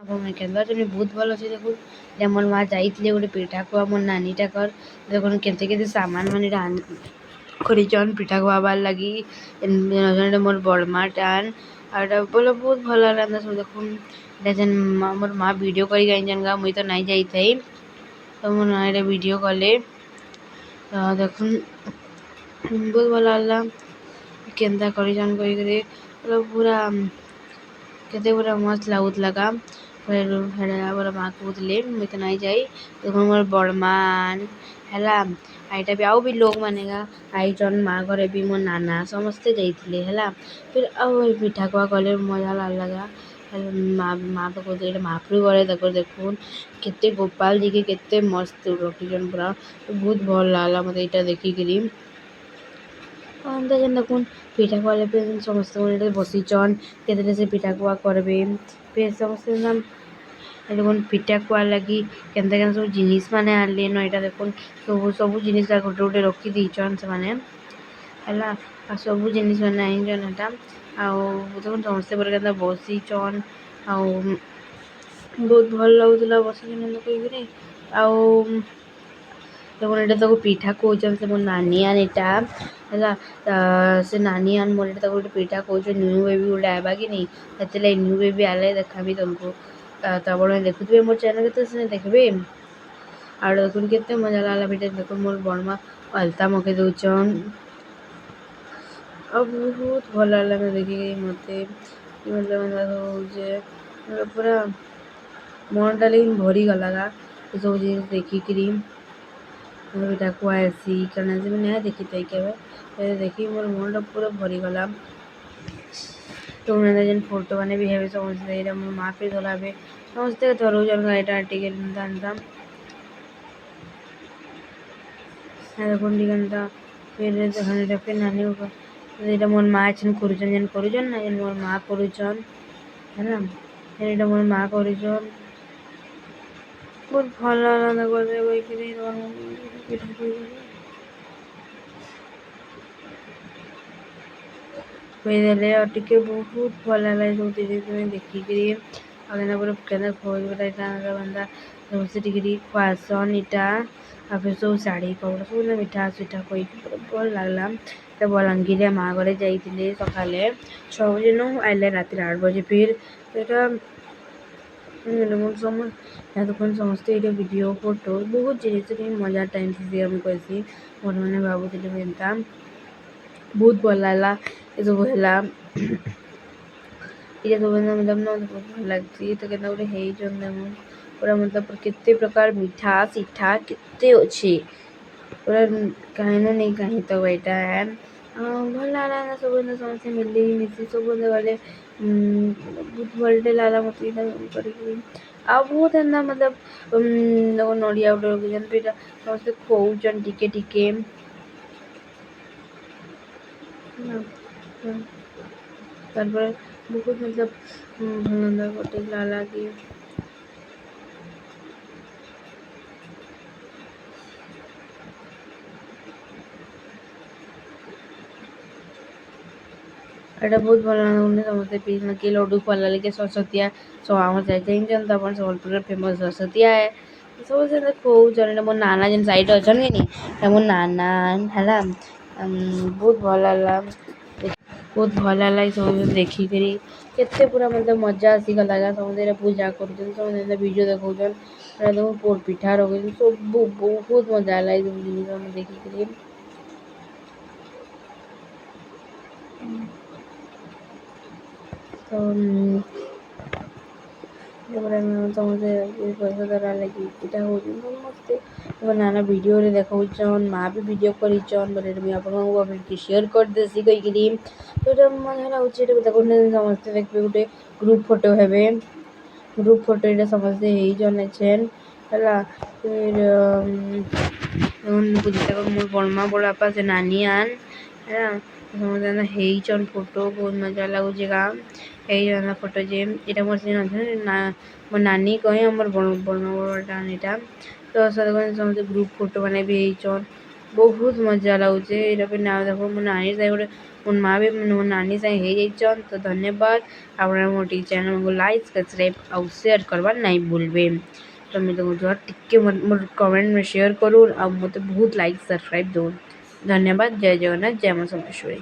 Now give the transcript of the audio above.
मुई केन्दा अछे बहुत भल अछे देखुन ये मोर माँ जाइथिले गोटे पिठा खुआ मोर नानीटाकर देखुन केते केते सामान माने କରିଛନ୍ ପିଠା ଖୁଆବାର୍ ଲାଗି ଜଣେ ମୋର ବଡ଼ମାଟାନ୍ ଆଉ ଏଟା ବୋଲେ ବହୁତ ଭଲ ହେଲା ସବୁ ଦେଖୁନ୍ ଏଟା ଯେନ୍ ମୋର ମା ଭିଡ଼ିଓ କରିକି ଆଣିଛନ୍ ଗା ମୁଇଁ ତ ନାଇଁ ଯାଇଥାଇ ତ ମୋ ମା ଏଟା ଭିଡ଼ିଓ କଲେ ତ ଦେଖୁନ୍ ବହୁତ ଭଲ ହେଲା କେନ୍ତା କରିଛନ୍ କହିକରି ପୁରା କେତେ ପୁରା ମସ୍ତ ଲାଗୁଥିଲା କା ମୋର ମା କହୁଥିଲେ ମୁଇଁ ତ ନାଇଁ ଯାଇ ଦେଖୁନ୍ ମୋର ବଡ଼ମାନ୍ ହେଲା ଏଇଟା ବି ଆଉ ବି ଲୋକମାନେ ଗା ଆଇଛନ୍ ମା ଘରେ ବି ମୋ ନାନା ସମସ୍ତେ ଯାଇଥିଲେ ହେଲା ଫିର୍ ଆଉ ପିଠା ଖୁଆ କଲେ ମଜା ଲାଗଲା ମା ତ କହୁଥିଲେ ଏଇଟା ମହାପ୍ରଭୁ ଘରେ ତାଙ୍କର ଦେଖୁନ୍ କେତେ ଗୋପାଳ ଜିକେ କେତେ ମସ୍ତ ରଖିଛନ୍ ପୁରା ବହୁତ ଭଲ ଲାଗଲା ମତେ ଏଇଟା ଦେଖିକିରି ଏନ୍ତା ଯେନ୍ ଦେଖୁନ୍ ପିଠା ଖୁଆଲେ ଫିର୍ ସମସ୍ତେ ଏଠି ବସିଛନ୍ କେତେବେଳେ ସେ ପିଠା ଖୁଆ କରିବେ ଫିର୍ ସମସ୍ତେ ଦେଖୁନ୍ ପିଠା ଖୁଆ ଲାଗି କେନ୍ତା କେନ୍ତା ସବୁ ଜିନିଷ୍ ମାନେ ଆଣିଲେନ ଏଇଟା ଦେଖୁନ୍ ସବୁ ଜିନିଷ୍ ଗୋଟେ ଗୋଟେ ରଖି ଦେଇଛନ୍ ସେମାନେ ହେଲା ଆଉ ସବୁ ଜିନିଷ୍ ମାନେ ଆଣିଛନ୍ ଏଟା ଆଉ ଦେଖୁନ୍ ସମସ୍ତେ ପରେ କେନ୍ତା ବସିଛନ୍ ଆଉ ବହୁତ ଭଲ ଲାଗୁଥିଲା ବସିକିନା କହିକିରି ଆଉ ଦେଖୁନ୍ ଏଇଟା ତାକୁ ପିଠା କହୁଛନ୍ ସେ ମୋ ନାନୀଆନ୍ ଏଟା ହେଲା ସେ ନାନୀଆନ୍ ମୋର ଏଟା ତାକୁ ଗୋଟେ ପିଠା କହୁଛନ୍ ନ୍ୟୁ ବେବି ଗୋଟେ ଆଇବା କି ନାଇଁ ସେଥିଲାଗି ନ୍ୟୁ ବେବି ଆଇଲେ ଦେଖାବି ତମକୁ ତ ଆପଣ ଦେଖୁଥିବେ ମୋର ଚ୍ୟାନେଲ୍ ତ ସେ ଦେଖିବେ ଆଉ ଦେଖୁନ୍ କେତେ ମଜା ଲାଗଲା ଭିଡ଼ିଓ ଦେଖୁନ୍ ମୋର ବଡ଼ମା ଅଲତା ମକେଇ ଦଉଛନ୍ ଆଉ ବହୁତ ଭଲ ଲାଗଲା ଦେଖିକି ମତେ ହଉଛେ ପୁରା ମନଟା ଲାଗି ଭରିଗଲା ଗା ଏସବୁ ଜିନିଷ୍ ଦେଖିକିରି ପିଠା ଖୁଆ ହେସି କାରଣ ସେ ନାଇଁ ଦେଖିଥାଇ କେବେ ଦେଖି ମୋର ମନଟା ପୁରା ଭରିଗଲା ତ ଯେନ୍ ଫଟୋ ମାନେ ବି ହେବେ ସମସ୍ତେ ଏଇଟା ମୋ ମା ବି ଧରାବେ ସମସ୍ତେ ଧରଉଛନ୍ ଏଇଟା ଟିକେ ଏନ୍ତା ଦେଖୁନ୍ ଟିକେ ଏନ୍ତା ଫିର୍ ଏଇଟା ଫିର୍ ନାନୀ ଏଇଟା ମୋର ମା ଯେନ୍ କରୁଛନ୍ ନା ଯେନ୍ ମୋର ମା କରୁଛନ୍ ହେଲା ଏଇଟା ମୋର ମା କରୁଛନ୍ ବହୁତ ଭଲ ଲାଗଲା କହିକିରି କହିଦେଲେ ଆଉ ଟିକେ ବହୁତ ଭଲ ଲାଗଲା ସବୁ ଜିନିଷ୍ ଦେଖିକିରି ଆଉ କେନ୍ତା ପୁରା କେନ୍ତା ଖୋଜ୍ ଏଇଟା ଏନ୍ତା ସମସ୍ତେ ଟିକେ ଟିକେ ଖୁଆସନ୍ ଇଟା ଆଉ ଫିର୍ ସବୁ ଶାଢ଼ୀ କପଡ଼ା ସବୁ ମିଠା ସିଠା କହିକି ପୁରା ଭଲ୍ ଲାଗଲା ତ ବଲାଙ୍ଗୀରିଆ ମା ଘରେ ଯାଇଥିଲେ ସକାଳେ 6 ବଜେନୁ ଆଇଲେ ରାତିରେ 8 ବଜେ ଫିର୍ ଏଇଟା ଦେଖୁନ୍ ସମସ୍ତେ ଏଇଟା ଭିଡ଼ିଓ ଫଟୋ ବହୁତ ଜିନିଷରେ ମଜା ଟାଇମ୍ ଥିସି ଆମେ କହେସି ମୋର ମାନେ ଭାବୁଥିଲି ଏନ୍ତା ବହୁତ ଭଲ ଲାଗଲା ଏସବୁ ହେଲା ଏଇଟା ସବୁ ମତଲବ ନା ବହୁତ ଭଲ ଲାଗ୍ସି ତ କେନ୍ତା ଗୋଟେ ହେଇଛନ୍ ଦେଖୁନ୍ ପୁରା ମତଲବ କେତେ ପ୍ରକାର ମିଠା ସିଠା କେତେ ଅଛି ପୁରା କାହିଁନୁ ନେଇ କାହିଁ ତ ଏଇଟା ଭଲ ଲାଗଲା ସବୁ ସମସ୍ତେ ମିଲି ମିଶି ସବୁ ଗଲେ ବହୁତ ଭଲଟେ ଲାଗଲା ମତେ ଏଇଟା କରିକି ଆଉ ବହୁତ ଏନ୍ତା ମତଲବ ନଡ଼ିଆ ଗୋଟେ ରଖିଛନ୍ ଏଇଟା ସମସ୍ତେ ଖୋଉଛନ୍ ଟିକେ ଟିକେ ତାପରେ ବହୁତ ମତଲବ ଭଲ ଗୋଟେ ଲାଗଲା କି ଏଇଟା ବହୁତ ଭଲ ଲାଗୁନି ସମସ୍ତେ କିଏ ଲଡ଼ୁ ଖୁଆଲା ଲାଗି ସରସ୍ୱତୀଆ ଆମର ଜାଣିଛନ୍ ତ ଆପଣ ସମ୍ବଲପୁରର ଫେମସ୍ ସରସ୍ୱତୀଆ ସବୁ ସେ ଖୋଉଛନ୍ ଏଇଟା ମୋ ନାନା ଯେନ୍ ସାଇଡ଼୍ରେ ଅଛନ୍ କି ନି ଏଟା ମୋ ନାନା ହେଲା ବହୁତ ଭଲ ଲାଗଲା ବହୁତ ଭଲ ଲାଗଲା ସବୁ ଦେଖିକିରି କେତେ ପୁରା ମତେ ମଜା ଆସିଗଲା ସମସ୍ତେ ପୂଜା କରୁଛନ୍ ସମସ୍ତେ ଭିଡ଼ିଓ ଦେଖଉଛନ୍ ପୋଡ଼ ପିଠା ରଖୁଛନ୍ ସବୁ ବହୁତ ମଜା ହେଲା ଏ ସବୁ ଜିନିଷ ଦେଖିକିରି ତ ସମସ୍ତେ ପଇସା ଦେବାର୍ ଲାଗି ଏଇଟା ହଉଛନ୍ ସମସ୍ତେ ନାନା ଭିଡ଼ିଓରେ ଦେଖଉଛନ୍ ମା ବି ଭିଡ଼ିଓ କରିଛନ୍ ବଟ୍ ଏଇଟା ମୁଇଁ ଆପଣଙ୍କୁ ସେୟାର କରିଦେସି କହିକିରି ତ ଏଇଟା ମଜା ଲାଗୁଛି ଏଇଟା ଦେଖୁନ୍ ସମସ୍ତେ ଦେଖିବେ ଗୋଟେ ଗ୍ରୁପ୍ ଫଟୋ ହେବେ ଗ୍ରୁପ୍ ଫଟୋ ଏଇଟା ସମସ୍ତେ ହେଇଛନ୍ ଏଛେନ୍ ହେଲା ଫିର୍ ମୋର ବଡ଼ମା ବଡ଼ବାପା ସେ ନାନୀ ଆନ୍ ହେଲା ସମସ୍ତେ ହେଇଛନ୍ ଫଟୋ ବହୁତ ମଜା ଲାଗୁଛି ଗାଁ ହେଇଛନ୍ ଫଟୋ ଯେ ଏଇଟା ମୋର ସେ ମୋ ନାନୀ କହେ ଆମର ବଡ଼ମା ବଡ଼ଟା ଏଇଟା ତ ସମସ୍ତେ ଗ୍ରୁପ୍ ଫଟୋ ମାନେ ବି ହେଇଛନ୍ ବହୁତ ମଜା ଲାଗୁଛେ ଏଇଟା ବି ନାଁ ଦେଖ ମୋ ନାନୀ ସାଙ୍ଗେ ଗୋଟେ ମୋ ମା ବି ମୋ ନାନୀ ସାଙ୍ଗେ ହେଇଯାଇଛନ୍ ତ ଧନ୍ୟବାଦ। ଆପଣ ମୋ ଟି ଚ୍ୟାନେଲକୁ ଲାଇକ୍ ସବସ୍କ୍ରାଇବ୍ ଆଉ ସେୟାର କରବାର ନାଇଁ ଭୁଲବେ। ତ ମୁଇଁ ତମକୁ ଟିକେ ମୋର କମେଣ୍ଟ ସେୟାର କରୁନ୍ ଆଉ ମୋତେ ବହୁତ ଲାଇକ୍ ସବସ୍କ୍ରାଇବ୍ ଦଉନ୍। ଧନ୍ୟବାଦ। ଜୟ ଜଗନ୍ନାଥ, ଜୟ ମା ସମଲେଶ୍ୱରୀ।